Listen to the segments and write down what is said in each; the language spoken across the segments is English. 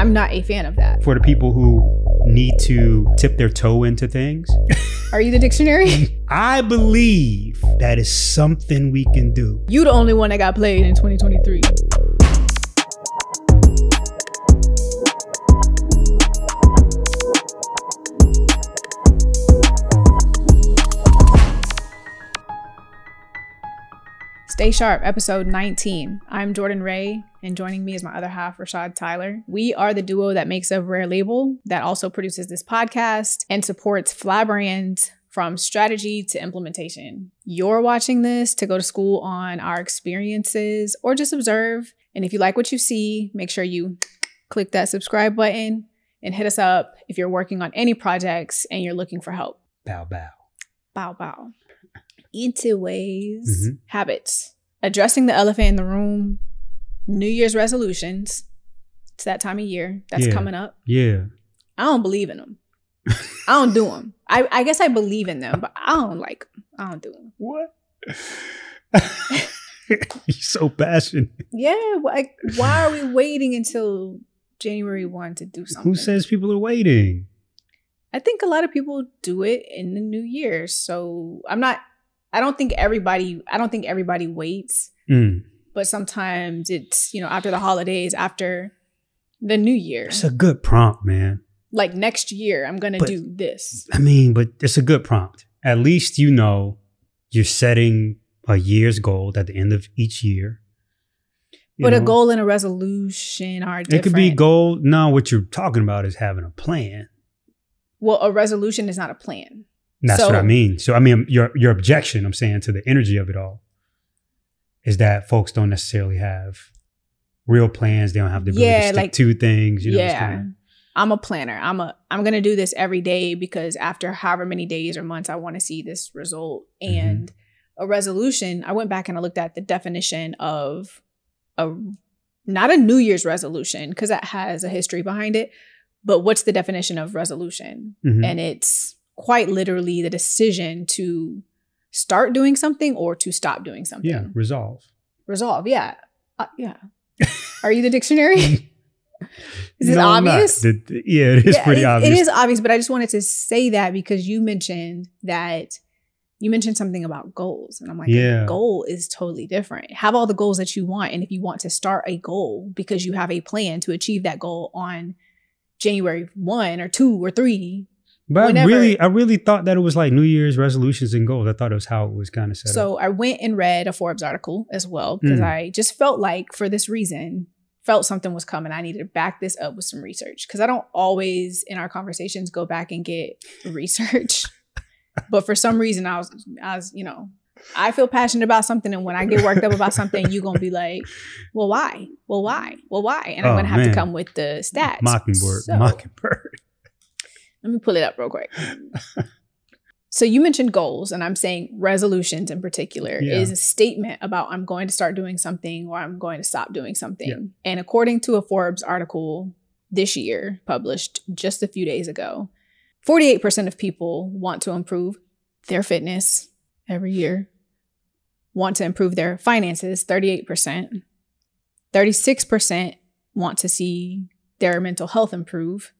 I'm not a fan of that. For the people who need to tip their toe into things. Are you the dictionary? I believe that is something we can do. You the only one that got played in 2023. Stay Sharp, episode 19. I'm Jordan Ray, and joining me is my other half, Rashad Tyler. We are the duo that makes a Rare Label that also produces this podcast and supports Fly brands from strategy to implementation. You're watching this to go to school on our experiences or just observe. And if you like what you see, make sure you click that subscribe button and hit us up if you're working on any projects and you're looking for help. Bow, bow. Bow, bow. Into ways, habits, addressing the elephant in the room, New Year's resolutions. It's that time of year that's coming up. Yeah. I don't believe in them. I don't do them. I guess I believe in them, but I don't like them. I don't do them. What? You're so passionate. Yeah. Like, why are we waiting until January 1 to do something? Who says people are waiting? I think a lot of people do it in the new year. So I don't think everybody waits, but sometimes it's, after the holidays, after the new year. It's a good prompt, man. Like next year, I'm going to do this. I mean, but it's a good prompt. At least, you're setting a year's goal at the end of each year. But a goal and a resolution are different. It could be goal. No, what you're talking about is having a plan. Well, a resolution is not a plan. That's what I mean. So, I mean, your objection, I'm saying, to the energy of it all is that folks don't necessarily have real plans. They don't have the ability to stick to things. I'm a planner. I'm going to do this every day because after however many days or months, I want to see this result. And a resolution, I went back and I looked at the definition of not a New Year's resolution because that has a history behind it, but what's the definition of resolution? And it's quite literally the decision to start doing something or to stop doing something. Yeah, resolve. Yeah. Yeah. Are you the dictionary? Is it obvious? Yeah, it is pretty obvious. It is obvious, but I just wanted to say that because you mentioned something about goals. And I'm like, a goal is totally different. Have all the goals that you want. And if you want to start a goal because you have a plan to achieve that goal on January 1 or 2 or 3, but I really thought that it was like New Year's resolutions and goals. I thought it was how it was kind of set up. So I went and read a Forbes article as well because I just felt like for this reason, felt something was coming. I needed to back this up with some research because I don't always in our conversations go back and get research. But for some reason I was, I feel passionate about something. And when I get worked up about something, you're going to be like, well, why? Well, why? Well, why? And I'm going to have to come with the stats. Mockingbird. Let me pull it up real quick. So you mentioned goals, and I'm saying resolutions in particular is a statement about I'm going to start doing something or I'm going to stop doing something. Yeah. And according to a Forbes article this year, published just a few days ago, 48% of people want to improve their fitness every year, want to improve their finances, 38%. 36% want to see their mental health improve.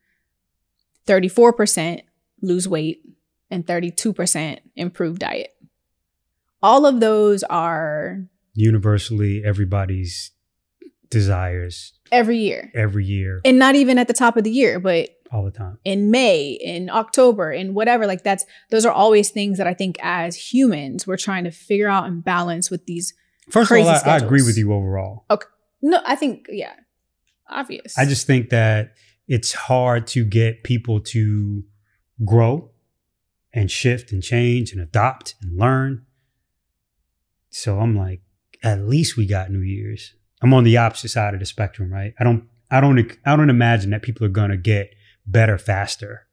34% lose weight, and 32% improve diet. All of those are universally everybody's desires. Every year. And not even at the top of the year, but all the time. In May, in October, in whatever, those are always things that I think as humans, we're trying to figure out and balance with these First crazy of all, schedules. I agree with you overall. Okay. No, I think, obvious. I just think that it's hard to get people to grow and shift and change and adopt and learn. So I'm like, at least we got New Year's. I'm on the opposite side of the spectrum, right? I don't imagine that people are gonna get better faster,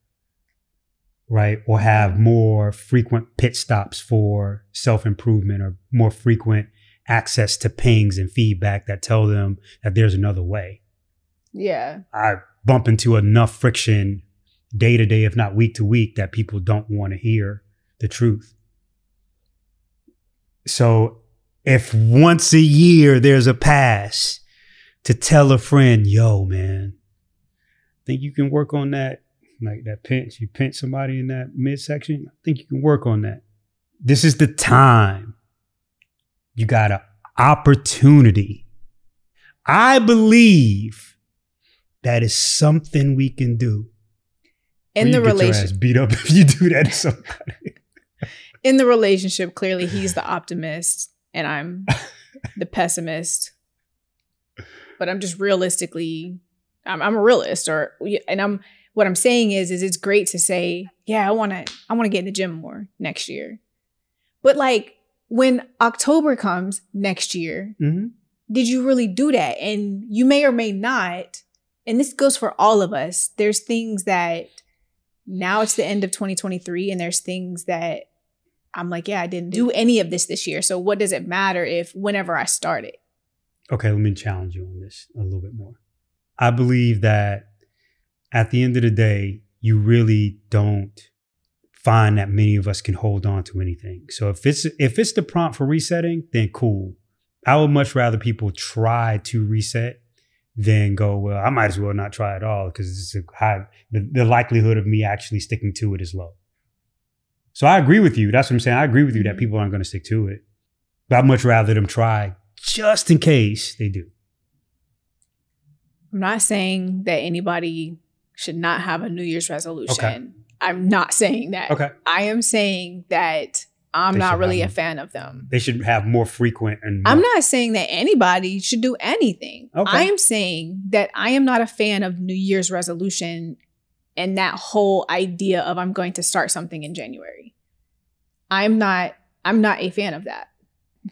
right? Or have more frequent pit stops for self-improvement or more frequent access to pings and feedback that tell them that there's another way. Yeah. I bump into enough friction day to day, if not week to week, that people don't want to hear the truth. So if once a year there's a pass to tell a friend, yo, man, think you can work on that. Like that pinch, you pinch somebody in that midsection. I think you can work on that. This is the time. You got an opportunity. I believe that is something we can do. In the relationship, beat up if you do that to somebody. In the relationship, clearly he's the optimist and I'm the pessimist. But I'm just realistically, I'm a realist, what I'm saying is it's great to say, yeah, I want to get in the gym more next year. But like when October comes next year, did you really do that? And you may or may not. And this goes for all of us. There's things that now it's the end of 2023 and there's things that I'm like, yeah, I didn't do any of this year. So what does it matter if whenever I start it? Okay, let me challenge you on this a little bit more. I believe that at the end of the day, you really don't find that many of us can hold on to anything. So if it's the prompt for resetting, then cool. I would much rather people try to reset than go, well, I might as well not try at all because it's the likelihood of me actually sticking to it is low. So I agree with you. That's what I'm saying. I agree with you that people aren't going to stick to it. But I'd much rather them try just in case they do. I'm not saying that anybody should not have a New Year's resolution. Okay. I'm not saying that. Okay. I am saying that I'm not really a fan of them. They should have more frequent and more. I'm not saying that anybody should do anything. Okay. I am saying that I am not a fan of New Year's resolution and that whole idea of I'm going to start something in January. I'm not a fan of that.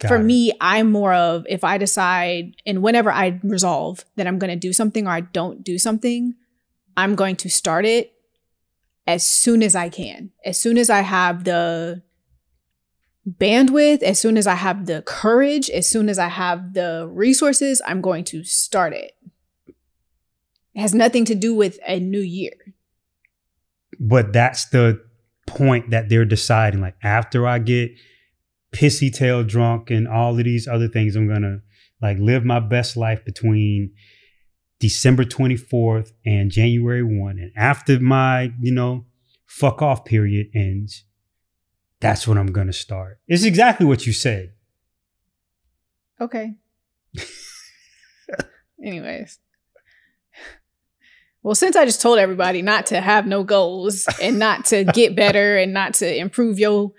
For me, I'm more of if I decide and whenever I resolve that I'm going to do something or I don't do something, I'm going to start it as soon as I can. As soon as I have the bandwidth, as soon as I have the courage, as soon as I have the resources, I'm going to start it. It has nothing to do with a new year. But that's the point that they're deciding. Like after I get pissy tail drunk and all of these other things, I'm going to like live my best life between December 24th and January 1. And after my, fuck off period ends, that's when I'm going to start. It's exactly what you said. Okay. Anyways. Well, since I just told everybody not to have no goals and not to get better and not to improve your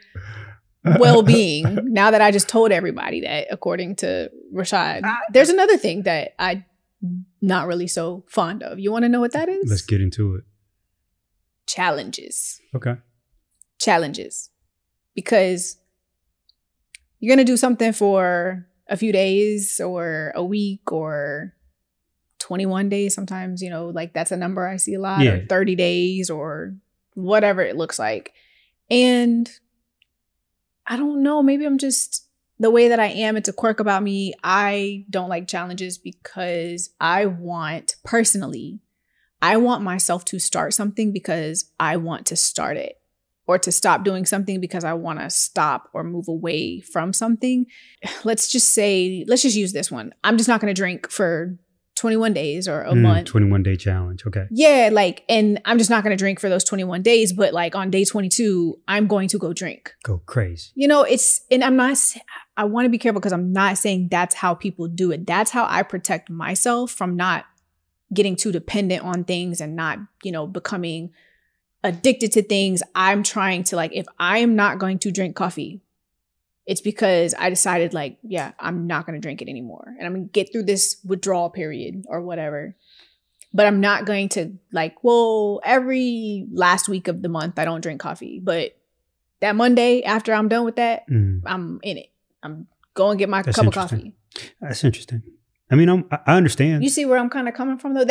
well-being, now that I just told everybody that, according to Rashad, there's another thing that I'm not really so fond of. You want to know what that is? Let's get into it. Challenges. Okay. Challenges. Because you're going to do something for a few days or a week or 21 days. Sometimes, like that's a number I see a lot, or 30 days or whatever it looks like. And I don't know, maybe I'm just the way that I am. It's a quirk about me. I don't like challenges because I want myself to start something because I want to start it, or to stop doing something because I want to stop or move away from something. Let's just use this one. I'm just not going to drink for 21 days or a month. 21-day challenge. Okay. Yeah. And I'm just not going to drink for those 21 days. But like on day 22, I'm going to go drink. Go crazy. I want to be careful because I'm not saying that's how people do it. That's how I protect myself from not getting too dependent on things and not, becoming addicted to things. I'm trying to if I'm not going to drink coffee, it's because I decided I'm not going to drink it anymore. And I'm going to get through this withdrawal period or whatever. But I'm not going to every last week of the month, I don't drink coffee. But that Monday after I'm done with that, I'm in it. I'm going to get my cup of coffee. That's interesting. I mean, I understand. You see where I'm kind of coming from though?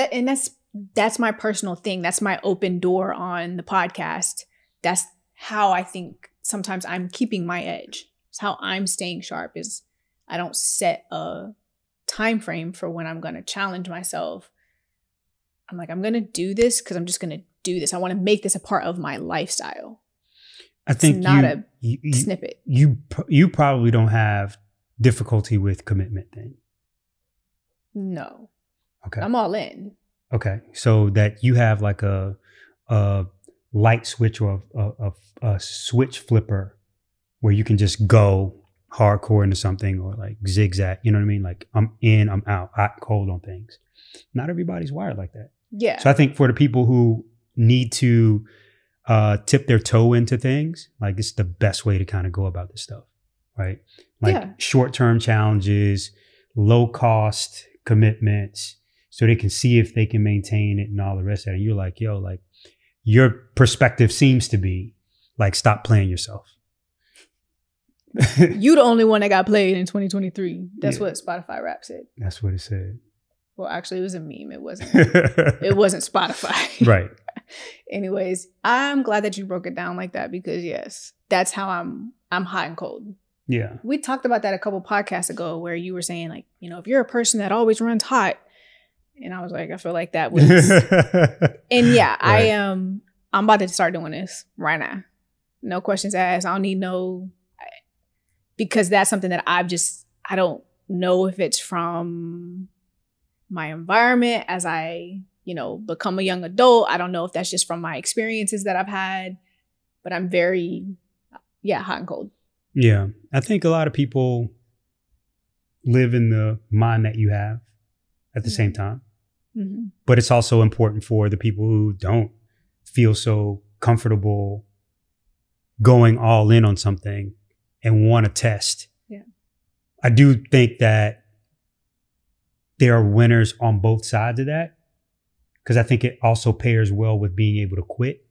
That's my personal thing. That's my open door on the podcast. That's how I think sometimes I'm keeping my edge. It's how I'm staying sharp is I don't set a time frame for when I'm going to challenge myself. I'm I'm going to do this because I'm just going to do this. I want to make this a part of my lifestyle. I think it's not a snippet. You probably don't have difficulty with commitment then. No. Okay. I'm all in. Okay. So that you have like a light switch or a switch flipper where you can just go hardcore into something or like zigzag, you know what I mean? Like I'm in, I'm out, hot, cold on things. Not everybody's wired like that. Yeah. So I think for the people who need to tip their toe into things, like it's the best way to kind of go about this stuff, right? Like short-term challenges, low cost commitments, so they can see if they can maintain it and all the rest of it. And you're like, yo, like your perspective seems to be like, stop playing yourself. You the only one that got played in 2023. That's what Spotify Rap said. That's what it said. Well, actually, it was a meme. It wasn't. It wasn't Spotify. Right. Anyways, I'm glad that you broke it down like that because yes, that's how I'm hot and cold. Yeah. We talked about that a couple podcasts ago where you were saying like, you know, if you're a person that always runs hot, and I was like, I feel like that was. And yeah, right. I'm about to start doing this right now. No questions asked. I don't need no. Because that's something that I don't know if it's from my environment as I, you know, become a young adult. I don't know if that's just from my experiences that I've had, but I'm very, hot and cold. Yeah. I think a lot of people live in the mind that you have at the same time. Mm-hmm. But it's also important for the people who don't feel so comfortable going all in on something and want to test. Yeah. I do think that there are winners on both sides of that because I think it also pairs well with being able to quit.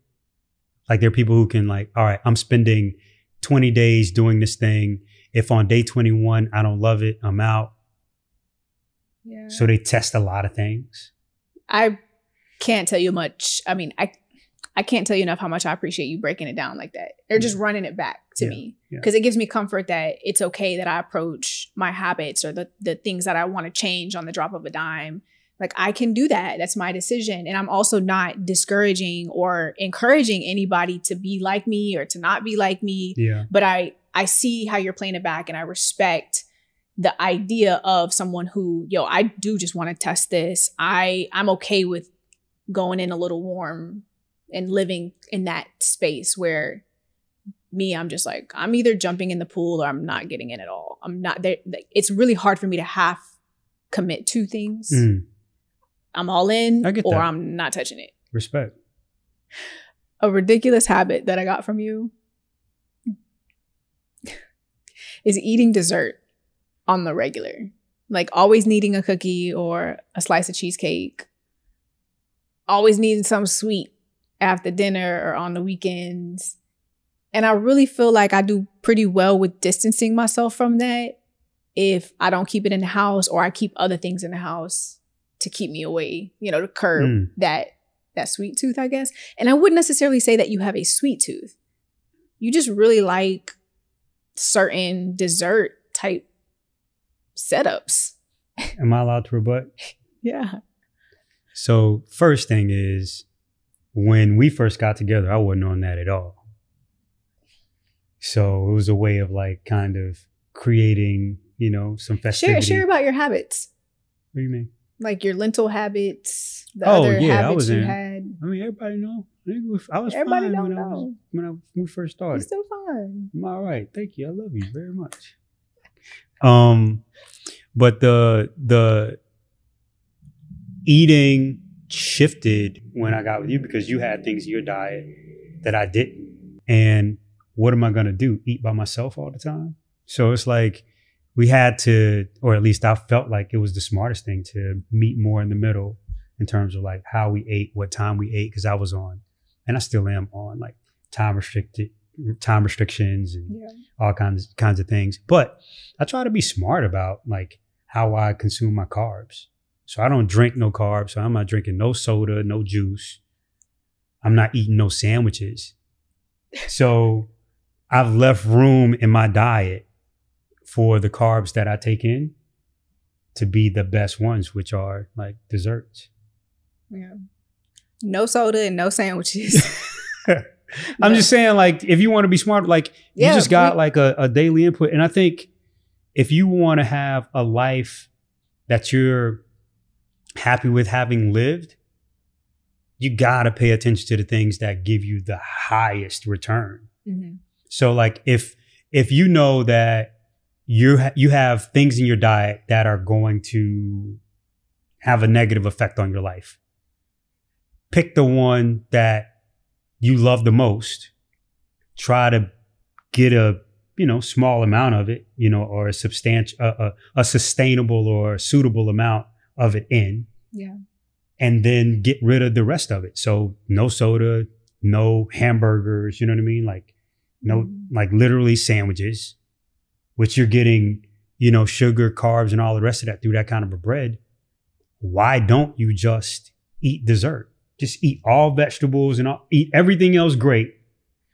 Like there are people who can like, all right, I'm spending 20 days doing this thing. If on day 21, I don't love it, I'm out. Yeah. So they test a lot of things. I can't tell you much. I mean, I can't tell you enough how much I appreciate you breaking it down like that. They're just running it back to me because it gives me comfort that it's okay that I approach my habits or the things that I want to change on the drop of a dime. Like I can do that. That's my decision. And I'm also not discouraging or encouraging anybody to be like me or to not be like me. Yeah. But I see how you're playing it back and I respect the idea of someone who, I do just want to test this. I'm okay with going in a little warm and living in that space where I'm just like, I'm either jumping in the pool or I'm not getting in at all. I'm not there. It's really hard for me to half commit to things. Mm. I'm all in or I'm not touching it. Respect. A ridiculous habit that I got from you is eating dessert on the regular. Like always needing a cookie or a slice of cheesecake. Always needing something sweet after dinner or on the weekends. And I really feel like I do pretty well with distancing myself from that if I don't keep it in the house or I keep other things in the house to keep me away, to curb that sweet tooth, I guess. And I wouldn't necessarily say that you have a sweet tooth. You just really like certain dessert type setups. Am I allowed to rebut? Yeah. So first thing is, when we first got together, I wasn't on that at all. So it was a way of like kind of creating, some festivity. Share about your habits. What do you mean? Like your lentil habits, the other habits you had. I mean, everybody know. I was everybody fine don't know. when we first started. You're still fine. I'm all right. Thank you. I love you very much. But the eating shifted when I got with you because you had things in your diet that I didn't. And what am I going to do? Eat by myself all the time? So it's like we had to, or at least I felt like it was the smartest thing to meet more in the middle in terms of like how we ate, what time we ate, because I was on, and I still am on like time restrictions and all kinds of things. But I try to be smart about like how I consume my carbs. So I don't drink no carbs. So I'm not drinking no soda, no juice. I'm not eating no sandwiches. So I've left room in my diet for the carbs that I take in to be the best ones, which are like desserts. Yeah. No soda and no sandwiches. I'm just saying, like, if you want to be smart, like you just got like a daily input. And I think if you want to have a life that you're happy with having lived, you got to pay attention to the things that give you the highest return. Mm-hmm. So like if you know that you have things in your diet that are going to have a negative effect on your life, pick the one that you love the most. Try to get a small amount of it, or a sustainable or suitable amount of it in. Yeah. And then get rid of the rest of it. So no soda, no hamburgers, you know what I mean? Like like literally sandwiches, which you're getting, sugar, carbs, and all the rest of that through that kind of a bread. Why don't you just eat dessert? Just eat all vegetables and eat everything else great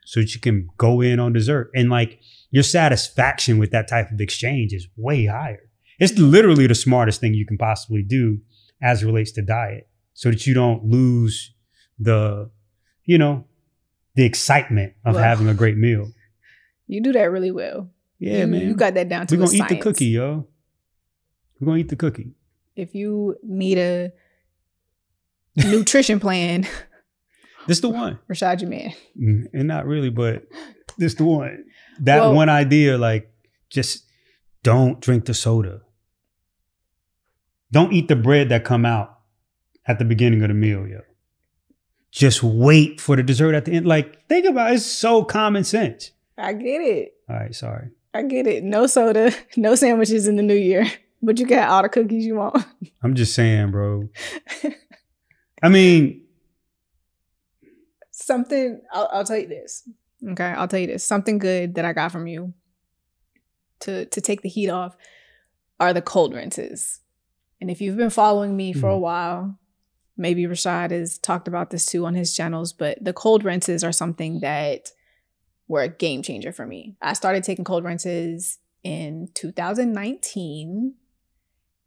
so that you can go in on dessert. And like your satisfaction with that type of exchange is way higher. It's literally the smartest thing you can possibly do as it relates to diet, so that you don't lose the excitement of having a great meal. You do that really well. Yeah, man. You got that down to a science. We're going to eat the cookie, yo. We're going to eat the cookie. If you need a nutrition plan, this the one. Rashad, your man. And not really, but this the one. That one idea, like, just don't drink the soda. Don't eat the bread that come out at the beginning of the meal, yo. Just wait for the dessert at the end. Like, think about it. It's so common sense. I get it. All right, sorry. I get it. No soda, no sandwiches in the new year, but you got all the cookies you want. I'm just saying, bro. I mean, I'll tell you this. Okay, I'll tell you this. Something good that I got from you to take the heat off are the cold rinses. And if you've been following me for a while, maybe Rashad has talked about this too on his channels, but the cold rinses are something that were a game changer for me. I started taking cold rinses in 2019.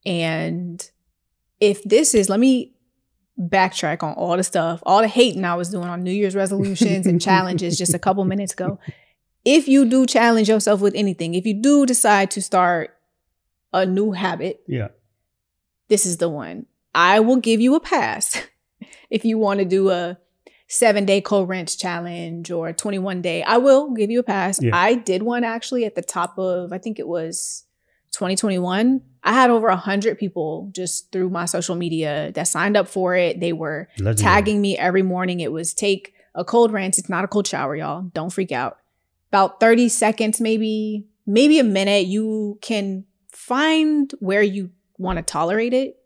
And let me backtrack on all the stuff, all the hating I was doing on New Year's resolutions and challenges just a couple minutes ago. If you do challenge yourself with anything, if you do decide to start a new habit, this is the one. I will give you a pass if you want to do a 7-day cold rinse challenge or a 21-day. I will give you a pass. Yeah. I did one actually at the top of, I think it was 2021. I had over 100 people just through my social media that signed up for it. They were tagging me every morning. It was take a cold rinse. It's not a cold shower, y'all. Don't freak out. About 30 seconds, maybe a minute. You can find where you want to tolerate it,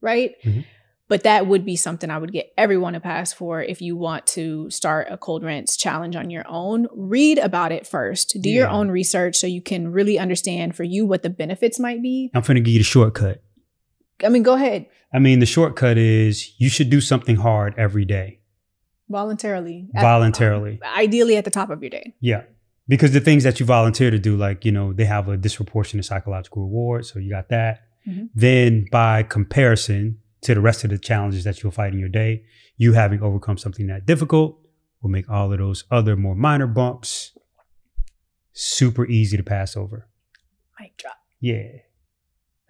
right? Mm-hmm. But that would be something I would get everyone a pass for if you want to start a cold rinse challenge on your own. Read about it first. Do your own research so you can really understand for you what the benefits might be. I'm finna give you the shortcut. I mean, go ahead. I mean, the shortcut is you should do something hard every day. Voluntarily. Ideally at the top of your day. Yeah. Because the things that you volunteer to do, like, they have a disproportionate psychological reward. So you got that. Mm-hmm. Then by comparison to the rest of the challenges that you'll fight in your day, you having overcome something that difficult will make all of those other more minor bumps super easy to pass over. Mic drop. Yeah.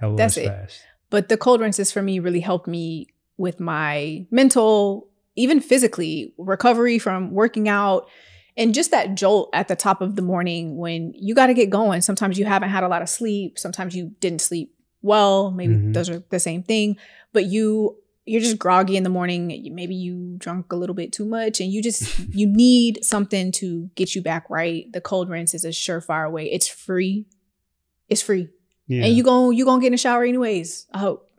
That's it. Fast. But the cold rinses for me really helped me with my mental, even physically, recovery from working out. And just that jolt at the top of the morning when you got to get going. Sometimes you haven't had a lot of sleep. Sometimes you didn't sleep well. Maybe those are the same thing. But you're just groggy in the morning. Maybe you drunk a little bit too much and you need something to get you back right. The cold rinse is a surefire way. It's free. It's free. Yeah. And you gonna get in the shower anyways, I hope.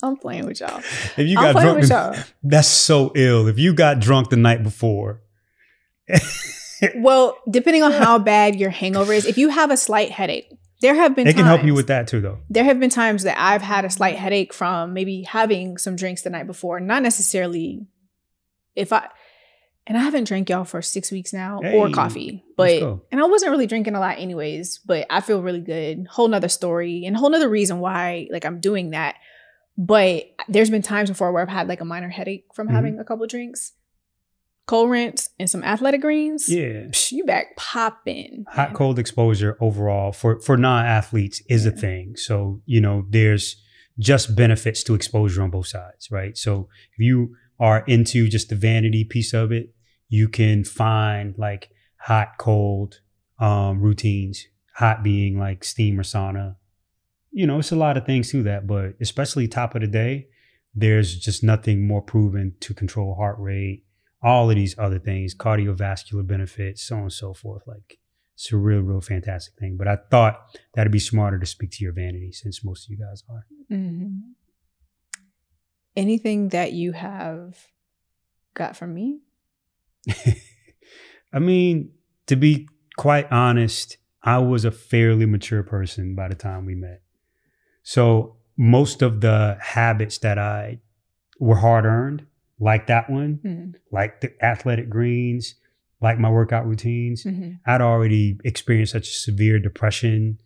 I'm playing with y'all. If you got drunk, that's so ill. If you got drunk the night before. Well, depending on how bad your hangover is, if you have a slight headache, there have been times. It can help you with that too, though. There have been times that I've had a slight headache from maybe having some drinks the night before. Not necessarily and I haven't drank y'all for 6 weeks now or coffee, and I wasn't really drinking a lot anyways, but I feel really good. Whole nother story and whole nother reason why I'm doing that. But there's been times before where I've had a minor headache from having a couple of drinks. Cold rinse and some athletic greens. Yeah. You back popping. Hot cold exposure overall for non-athletes is a thing. So, there's just benefits to exposure on both sides, right? So if you are into just the vanity piece of it, you can find like hot, cold routines, hot being like steam or sauna. It's a lot of things to that, but especially top of the day, there's just nothing more proven to control heart rate, all of these other things, cardiovascular benefits, so on and so forth. Like, it's a real, real fantastic thing. But I thought that'd be smarter to speak to your vanity since most of you guys are. Mm-hmm. Anything that you have got from me? I mean, to be quite honest, I was a fairly mature person by the time we met. So most of the habits that I were hard earned, like that one, like the athletic greens, like my workout routines, I'd already experienced such a severe depression,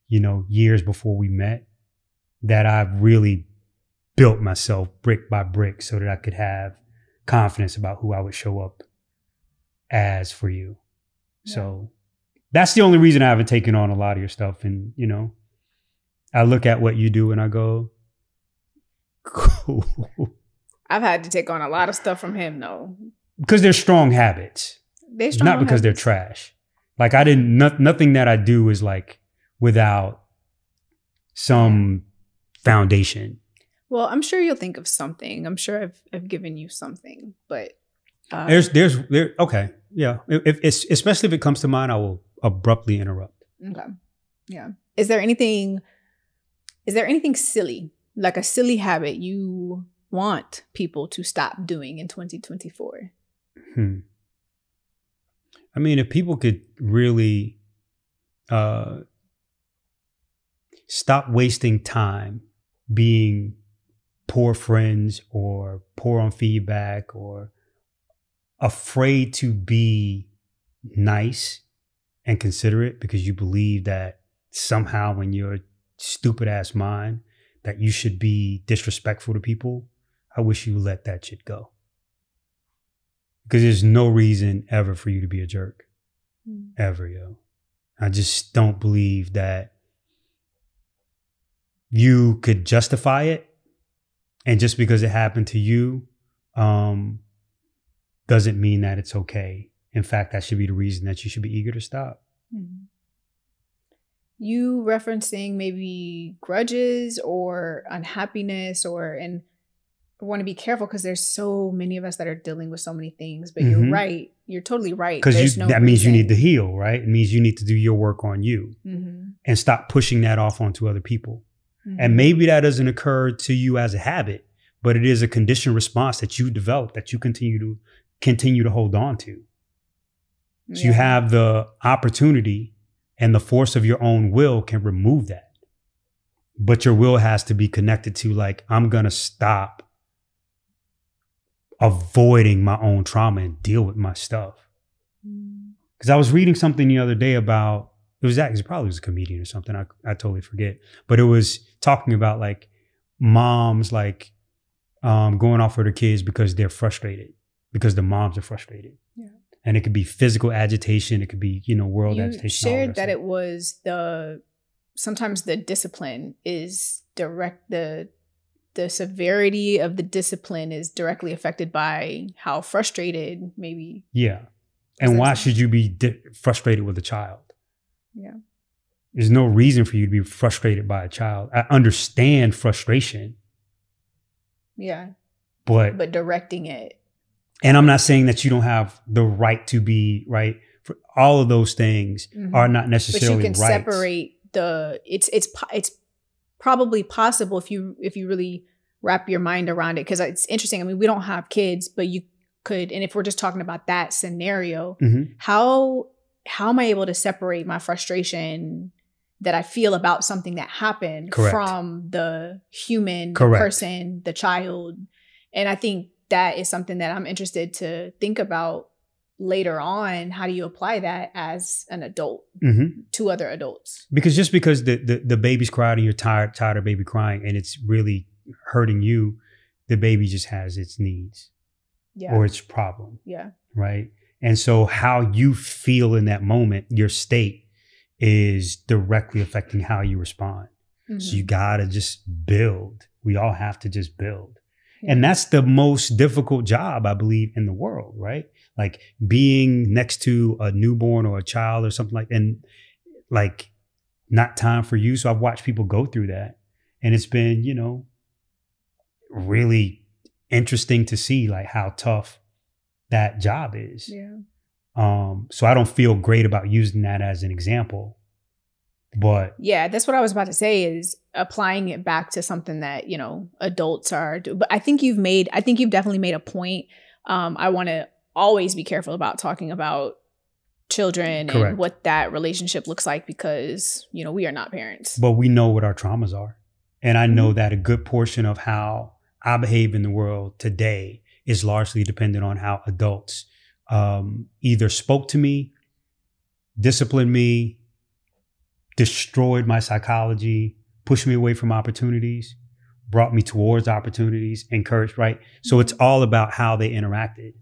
years before we met, that I've really built myself brick by brick so that I could have confidence about who I would show up as for you. Yeah. So that's the only reason I haven't taken on a lot of your stuff. And, I look at what you do and I go, cool. I've had to take on a lot of stuff from him, though. Because they're strong habits. Not because they're trash. Like nothing that I do is like without some foundation. Well, I'm sure you'll think of something. I'm sure I've given you something, but there's okay. Yeah. If especially if it comes to mind, I will abruptly interrupt. Okay. Yeah. Is there anything silly, like a silly habit you want people to stop doing in 2024? I mean, if people could really stop wasting time being poor friends or poor on feedback or afraid to be nice and considerate because you believe that somehow in your stupid ass mind that you should be disrespectful to people, I wish you let that shit go. Because there's no reason ever for you to be a jerk. Ever, yo. I just don't believe that you could justify it. And just because it happened to you doesn't mean that it's okay. In fact, that should be the reason that you should be eager to stop. You referencing maybe grudges or unhappiness and I want to be careful because there's so many of us that are dealing with so many things, but you're right. You're totally right. Because that means you need to heal, right? It means you need to do your work on you and stop pushing that off onto other people. And maybe that doesn't occur to you as a habit, but it is a conditioned response that you develop that you continue to hold on to. So you have the opportunity and the force of your own will can remove that. But your will has to be connected to like, I'm going to stop avoiding my own trauma and deal with my stuff. Because I was reading something the other day about, it probably was a comedian or something. I totally forget. But it was talking about like moms like going off with their kids because they're frustrated, because the moms are frustrated. Yeah. And it could be physical agitation. It could be, world agitation. You shared that it was sometimes the discipline is direct, the severity of the discipline is directly affected by how frustrated maybe. Yeah. And why should you be frustrated with a child? Yeah. There's no reason for you to be frustrated by a child. I understand frustration. Yeah. But directing it. And I'm not saying that you don't have the right to be right. For all of those things are not necessarily right. But you can separate it's probably possible if you really wrap your mind around it. Because it's interesting. I mean, we don't have kids, but you could. And if we're just talking about that scenario, how am I able to separate my frustration that I feel about something that happened from the human, the person, the child? And I think that is something that I'm interested to think about later on. How do you apply that as an adult to other adults? Because just because the baby's crying and you're tired of baby crying and it's really hurting you, the baby just has its needs or its problem. Yeah. Right. And so how you feel in that moment, your state is directly affecting how you respond. So you got to just build. We all have to just build. And that's the most difficult job, I believe, in the world, right? Like being next to a newborn or a child or something like, and like not time for you. So I've watched people go through that, and it's been, you know, really interesting to see like how tough that job is. Yeah. So I don't feel great about using that as an example, but yeah, that's what I was about to say, is applying it back to something that, you know, adults are doing. But I think you've definitely made a point. I want to always be careful about talking about children Correct. and what that relationship looks like, because, you know, we are not parents. But we know what our traumas are. And I know that a good portion of how I behave in the world today is largely dependent on how adults either spoke to me, disciplined me, destroyed my psychology, pushed me away from opportunities, brought me towards opportunities, encouraged, right? So it's all about how they interacted.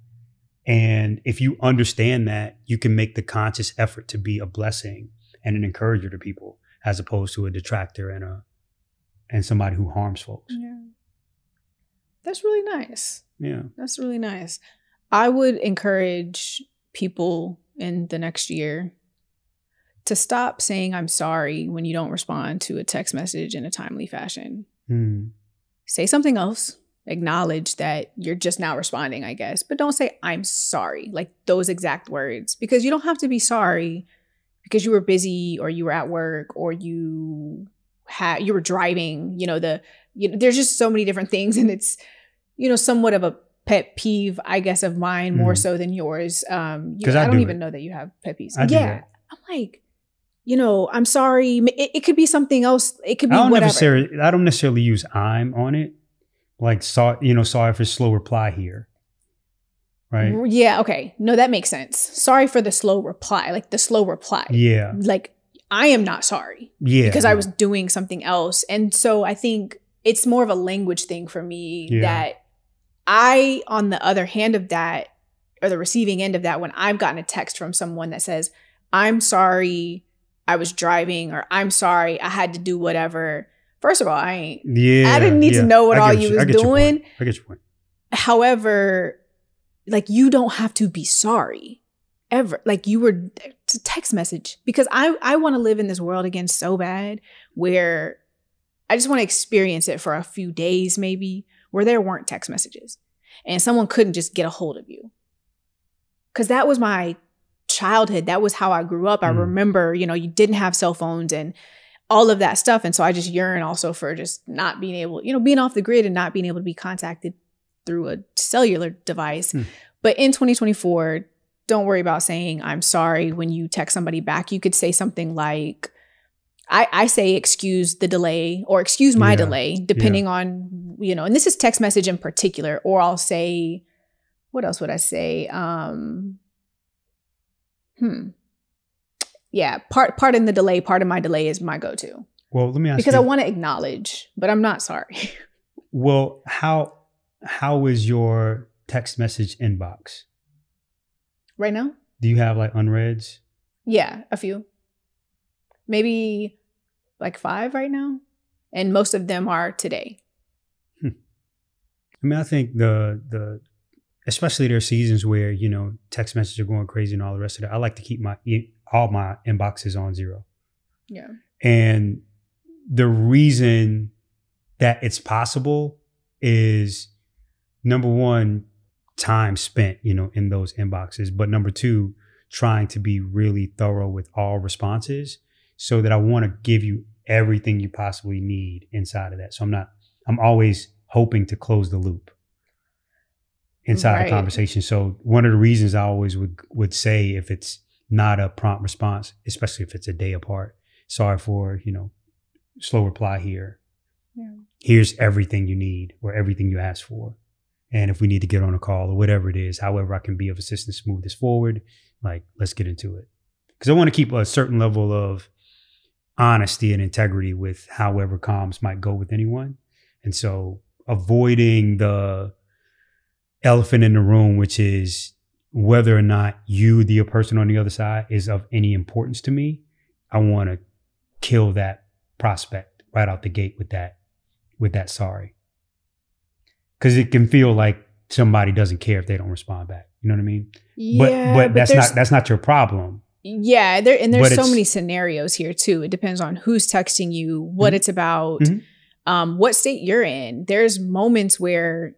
And if you understand that, you can make the conscious effort to be a blessing and an encourager to people, as opposed to a detractor and somebody who harms folks. Yeah. That's really nice. Yeah. That's really nice. I would encourage people in the next year to stop saying I'm sorry when you don't respond to a text message in a timely fashion. Say something else. Acknowledge that you're just now responding, I guess. But don't say I'm sorry, like those exact words, because you don't have to be sorry because you were busy or you were at work or you were driving. You know, there's just so many different things, and it's, you know, somewhat of a pet peeve, I guess, of mine, more so than yours. Because I don't even know that you have pet peeves. Yeah, I'm like, you know, I'm sorry. It could be something else. It could be whatever. I don't necessarily use I'm on it. Like, sorry for slow reply here. Right? Yeah, okay. No, that makes sense. Sorry for the slow reply. Like the slow reply. Yeah. Like, I am not sorry. Yeah. Because I was doing something else. And so I think it's more of a language thing for me that I, on the other hand of that, or the receiving end of that, when I've gotten a text from someone that says, I'm sorry, I was driving, or I'm sorry, I had to do whatever. First of all, I didn't need to know what all you was doing. I get your point. However, like, you don't have to be sorry ever. Like, it's a text message, because I want to live in this world again so bad, where I just want to experience it for a few days, maybe, where there weren't text messages and someone couldn't just get a hold of you. Because that was my childhood. That was how I grew up. I remember, you know, you didn't have cell phones and all of that stuff. And so I just yearn also for just not being able, you know, being off the grid and not being able to be contacted through a cellular device. But in 2024, don't worry about saying I'm sorry when you text somebody back. You could say something like, I say excuse the delay, or excuse my delay, depending on, you know, and this is text message in particular. Or I'll say, what else would I say? Yeah, part in the delay, part of my delay is my go-to. Well, let me ask you. Because I want to acknowledge, but I'm not sorry. Well, how is your text message inbox? Right now? Do you have like unreads? Yeah, a few. Maybe like 5 right now. And most of them are today. I mean, I think especially there are seasons where, you know, text messages are going crazy and all the rest of that. I like to keep all my inboxes on 0. Yeah. And the reason that it's possible is, number one, time spent, you know, in those inboxes. But number 2, trying to be really thorough with all responses, so that I want to give you everything you possibly need inside of that. So I'm always hoping to close the loop inside a conversation. So one of the reasons I always would say, if it's not a prompt response, especially if it's a day apart, sorry for, you know, slow reply here. Yeah. Here's everything you need, or everything you asked for. And if we need to get on a call or whatever it is, however I can be of assistance to move this forward, like, let's get into it. Because I want to keep a certain level of honesty and integrity with however comms might go with anyone. And so avoiding the elephant in the room, which is whether or not you, the person on the other side, is of any importance to me, I want to kill that prospect right out the gate with that sorry. Because it can feel like somebody doesn't care if they don't respond back. You know what I mean? Yeah, but that's not your problem. Yeah, there's so many scenarios here too. It depends on who's texting you, what it's about, what state you're in. There's moments where,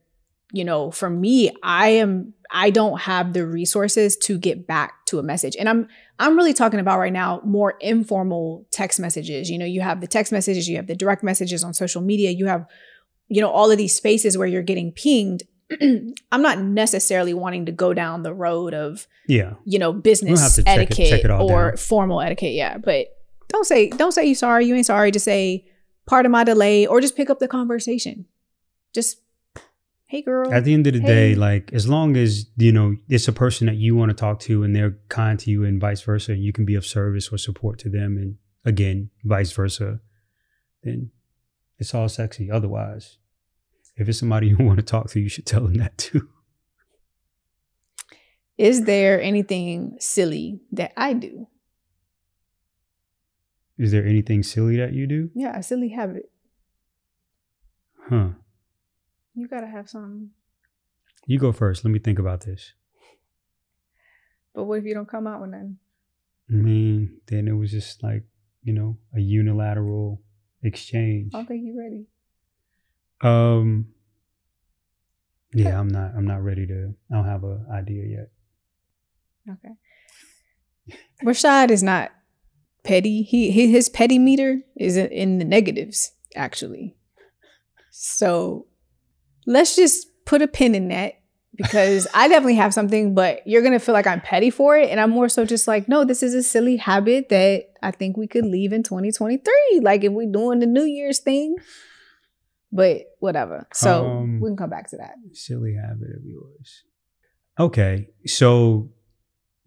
for me, I don't have the resources to get back to a message. And I'm really talking about right now more informal text messages. You have the text messages, you have the direct messages on social media, you have, all of these spaces where you're getting pinged. I'm not necessarily wanting to go down the road of, business etiquette or down. Formal etiquette. Yeah. But don't say you sorry. You ain't sorry. Just say, pardon my delay, or just pick up the conversation. Just, hey girl. At the end of the day, like, as long as, it's a person that you want to talk to and they're kind to you and vice versa, you can be of service or support to them. And again, vice versa, then it's all sexy. Otherwise, if it's somebody you want to talk to, you should tell them that too. Is there anything silly that I do? Is there anything silly that you do? Yeah, a silly habit. Huh. You gotta have something. You go first. Let me think about this. But what if you don't come out with nothing? I mean, then it was just like, a unilateral exchange. I don't think you're ready. Yeah, I'm not ready to. I don't have an idea yet. Okay. Rashad is not petty. His petty meter is in the negatives, actually. So let's just put a pin in that, because I definitely have something, but you're going to feel like I'm petty for it. And I'm more so just like, no, this is a silly habit that I think we could leave in 2023. Like, if we're doing the New Year's thing. But whatever. So we can come back to that. Silly habit of yours. Okay. So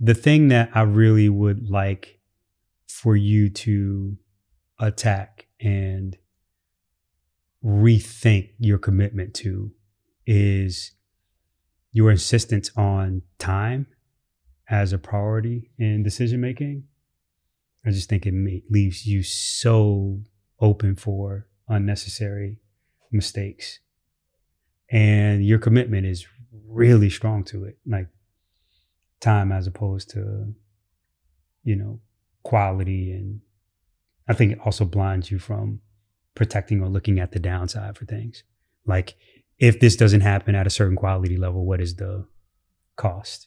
the thing that I really would like for you to attack and rethink your commitment to is your insistence on time as a priority in decision making. I just think it leaves you so open for unnecessary mistakes, and your commitment is really strong to it, like time as opposed to quality. And I think it also blinds you from protecting or looking at the downside for things. Like, if this doesn't happen at a certain quality level, what is the cost?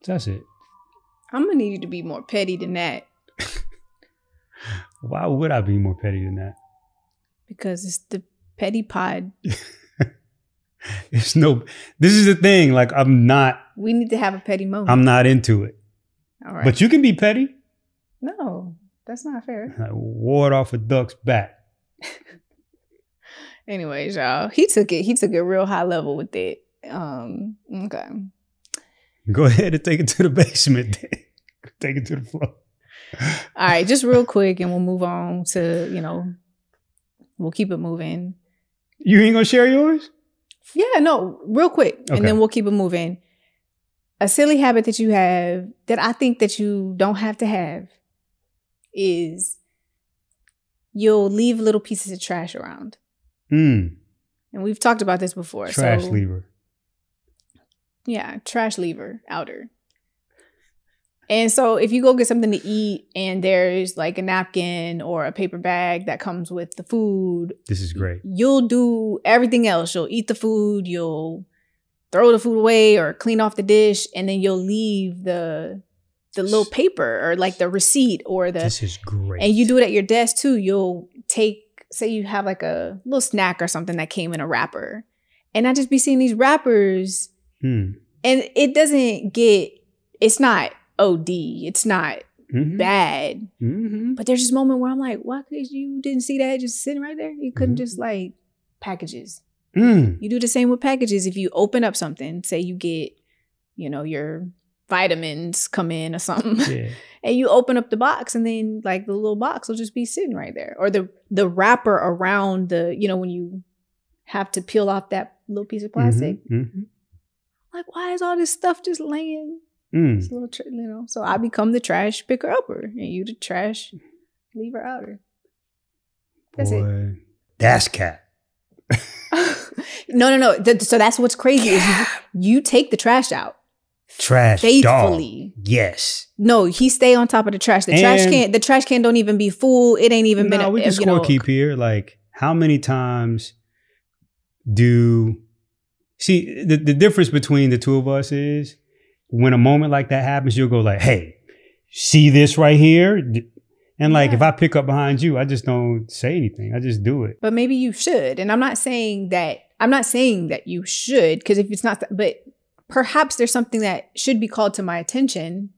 So that's it. I'm gonna need you to be more petty than that. Why would I be more petty than that? Because it's the petty pod. This is the thing. Like, we need to have a petty moment. I'm not into it. All right. But you can be petty. No, that's not fair. Like, ward off a duck's back. Anyways, y'all, he took it real high level with it. Okay. Go ahead and take it to the basement. Take it to the floor. All right, just real quick, and we'll move on to, we'll keep it moving. You ain't gonna share yours? Yeah, no, real quick. Okay. And then we'll keep it moving. A silly habit that you have that I think that you don't have to have is you'll leave little pieces of trash around. And we've talked about this before. Trash lever. Yeah, trash lever, outer. And so if you go get something to eat and there's like a napkin or a paper bag that comes with the food. This is great. You'll do everything else. You'll eat the food. You'll throw the food away or clean off the dish. And then you'll leave the little paper or like the receipt or the. This is great. And you do it at your desk too. You'll say you have like a little snack or something that came in a wrapper. And I just be seeing these wrappers. And it's not OD. It's not bad. But there's this moment where I'm like, why could you didn't see that just sitting right there? You couldn't just like packages. You do the same with packages. If you open up something, say you get, your vitamins come in or something, and you open up the box and then like the little box will just be sitting right there. Or the wrapper around the, when you have to peel off that little piece of plastic. Like, why is all this stuff just laying? It's a little, so I become the trash picker upper and you the trash lever outer. That's it. Boy, that's cap. No. So that's what's crazy is you take the trash out. Trash faithfully. dog. Yes. No, he stay on top of the trash. The trash can don't even be full. It ain't even been. We can scorekeep here. Like, how many times the difference between the two of us is when a moment like that happens, you'll go like, "Hey, see this right here?" And like, if I pick up behind you, I just don't say anything. I just do it. But maybe you should. And I'm not saying that you should, because if it's not, but perhaps there's something that should be called to my attention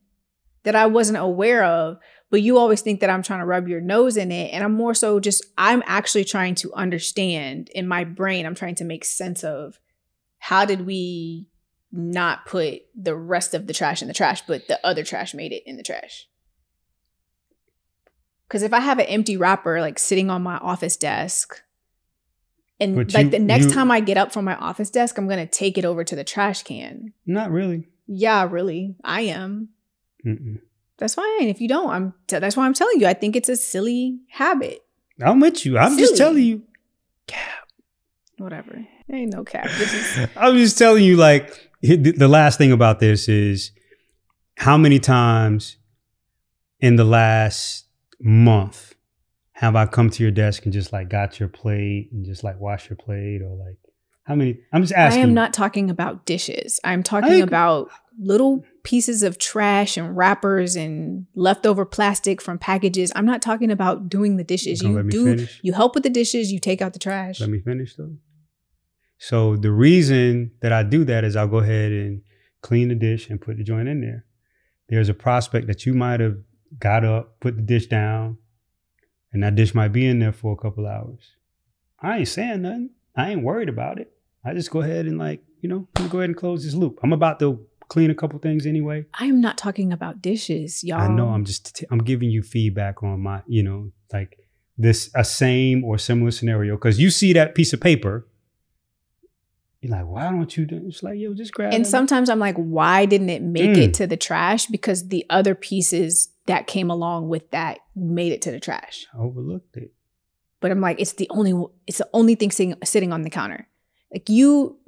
that I wasn't aware of, but you always think that I'm trying to rub your nose in it. And I'm more so I'm actually trying to understand in my brain. I'm trying to make sense of how did we not put the rest of the trash in the trash, but the other trash made it in the trash. Because if I have an empty wrapper like sitting on my office desk, and the next time I get up from my office desk, I'm going to take it over to the trash can. Not really. Yeah, really. I am. Mm-mm. That's fine. If you don't, that's why I'm telling you. I think it's a silly habit. I'm with you. I'm just telling you. Cap. Whatever. Ain't no cap. I'm just telling you, like, the last thing about this is how many times in the last month have I come to your desk and just like got your plate and just like wash your plate, or like how many? I'm just asking. I am not talking about dishes. I'm talking about little pieces of trash and wrappers and leftover plastic from packages. I'm not talking about doing the dishes. You help with the dishes, you take out the trash. Let me finish though. So the reason that I do that is I'll go ahead and clean the dish and put the joint in there. There's a prospect that you might have got up, put the dish down, and that dish might be in there for a couple hours. I ain't saying nothing. I ain't worried about it. I just go ahead and like, go ahead and close this loop. I'm about to clean a couple things anyway. I am not talking about dishes, y'all. I know. I'm giving you feedback on my, like a same or similar scenario. Because you see that piece of paper, you're like, why don't you do it? It's like, yo, just grab it. And sometimes I'm like, why didn't it make it to the trash? Because the other pieces that came along with that made it to the trash. I overlooked it. But I'm like, it's the only thing sitting on the counter. Like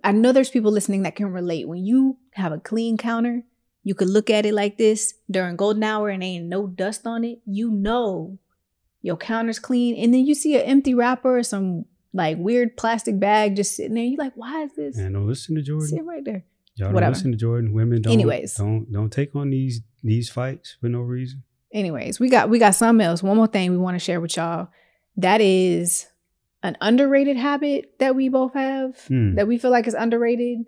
I know there's people listening that can relate. When you have a clean counter, you could look at it like this during golden hour and ain't no dust on it. Your counter's clean. And then you see an empty wrapper or some like weird plastic bag just sitting there. You're like, why is this? Man, don't listen to Jordan. Sitting right there. Y'all don't listen to Jordan. Women don't. Anyways. Don't take on these fights for no reason. Anyways, we got something else. One more thing we want to share with y'all. That is an underrated habit that we both have that we feel like is underrated.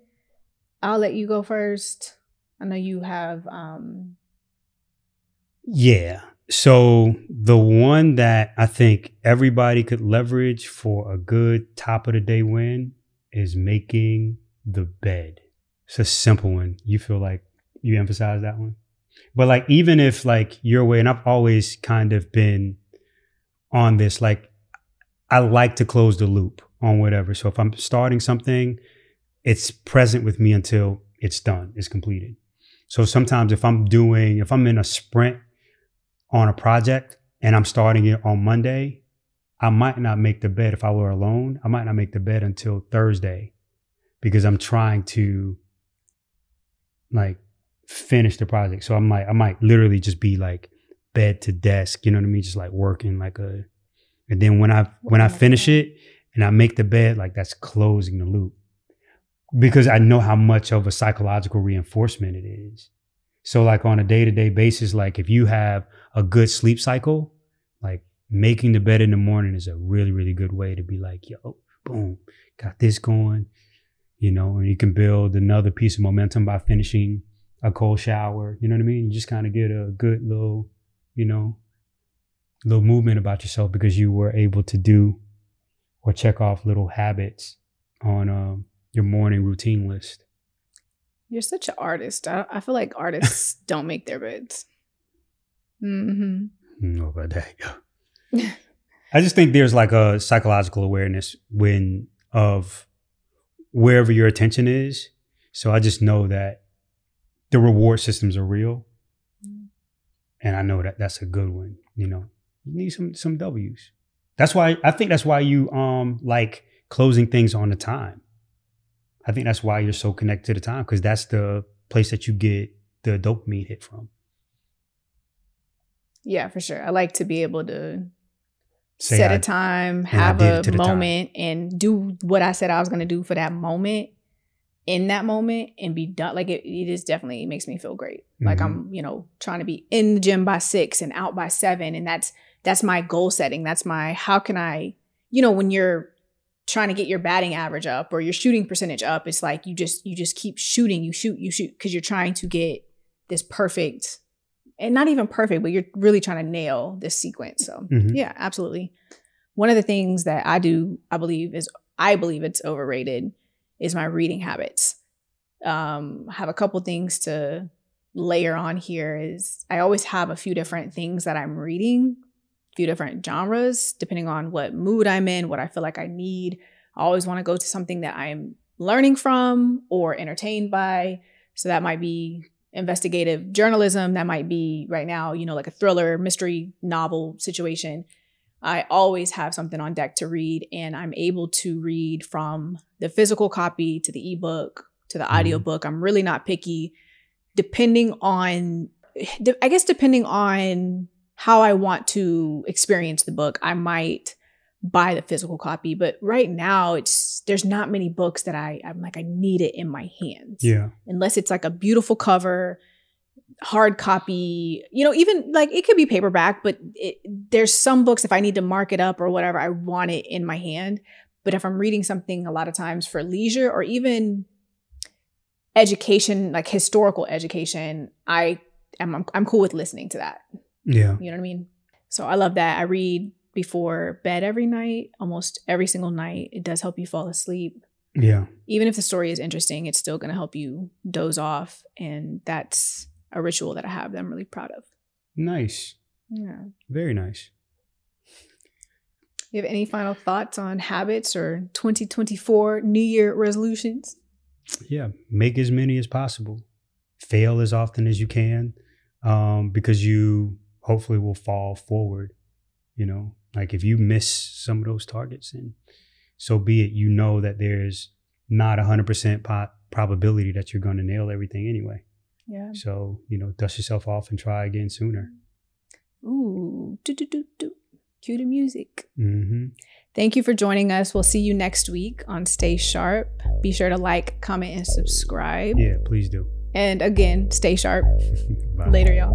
I'll let you go first. I know you have. Yeah. So the one that I think everybody could leverage for a good top of the day win is making the bed. It's a simple one. You feel like you emphasize that one? But like, even if like your way, and I've always kind of been on this, like I like to close the loop on whatever. So if I'm starting something, it's present with me until it's done, it's completed. So sometimes if I'm in a sprint on a project and I'm starting it on Monday, I might not make the bed. If I were alone, I might not make the bed until Thursday because I'm trying to like finish the project. So I might literally just be like bed to desk, you know what I mean? Just like working and then when I finish it and I make the bed, like that's closing the loop because I know how much of a psychological reinforcement it is. So like on a day-to-day basis, like if you have a good sleep cycle, like making the bed in the morning is a really, really good way to be like, yo, boom, got this going, and you can build another piece of momentum by finishing a cold shower. You know what I mean? You just kind of get a good little, little movement about yourself because you were able to do or check off little habits on your morning routine list. You're such an artist. I feel like artists don't make their beds. Mm-hmm. No, about that. I just think there's like a psychological awareness of wherever your attention is. So I just know that the reward systems are real. And I know that that's a good one. You need some W's. I think that's why you like closing things on the time. I think that's why you're so connected to the time, because that's the place that you get the dopamine hit from. Yeah, for sure. I like to be able to set a time, have a moment, and do what I said I was going to do for that moment, in that moment, and be done. Like it is definitely, it makes me feel great. Like I'm, trying to be in the gym by 6 and out by 7. And that's my goal setting. That's my, how can I, when you're trying to get your batting average up or your shooting percentage up, it's like you just keep shooting, you shoot because you're trying to get this perfect, and not even perfect, but you're really trying to nail this sequence. So yeah, absolutely. One of the things that I do, I believe it's overrated, is my reading habits. I have a couple things to layer on here. Is I always have a few different things that I'm reading, a few different genres, depending on what mood I'm in, what I feel like I need. I always want to go to something that I'm learning from or entertained by. So that might be investigative journalism. That might be right now, like a thriller, mystery novel situation. I always have something on deck to read, and I'm able to read from the physical copy to the ebook to the audiobook. I'm really not picky, depending on how I want to experience the book. I might buy the physical copy, but right now there's not many books that I'm like, I need it in my hands. Yeah. Unless it's like a beautiful cover, hard copy, even like it could be paperback, but there's some books, if I need to mark it up or whatever, I want it in my hand. But if I'm reading something a lot of times for leisure or even education, like historical education, I'm cool with listening to that. Yeah. You know what I mean? So I love that. I read before bed every night, almost every single night. It does help you fall asleep. Yeah. Even if the story is interesting, it's still going to help you doze off. And that's a ritual that I have that I'm really proud of. Nice. Yeah. Very nice. You have any final thoughts on habits or 2024 New Year resolutions? Yeah. Make as many as possible. Fail as often as you can, because you hopefully will fall forward. Like if you miss some of those targets, and so be it. That there's not 100% probability that you're going to nail everything anyway. Yeah. So, dust yourself off and try again sooner. Ooh, cue the music. Mm-hmm. Thank you for joining us. We'll see you next week on Stay Sharp. Be sure to like, comment, and subscribe. Yeah, please do. And again, stay sharp. Bye. Later, y'all.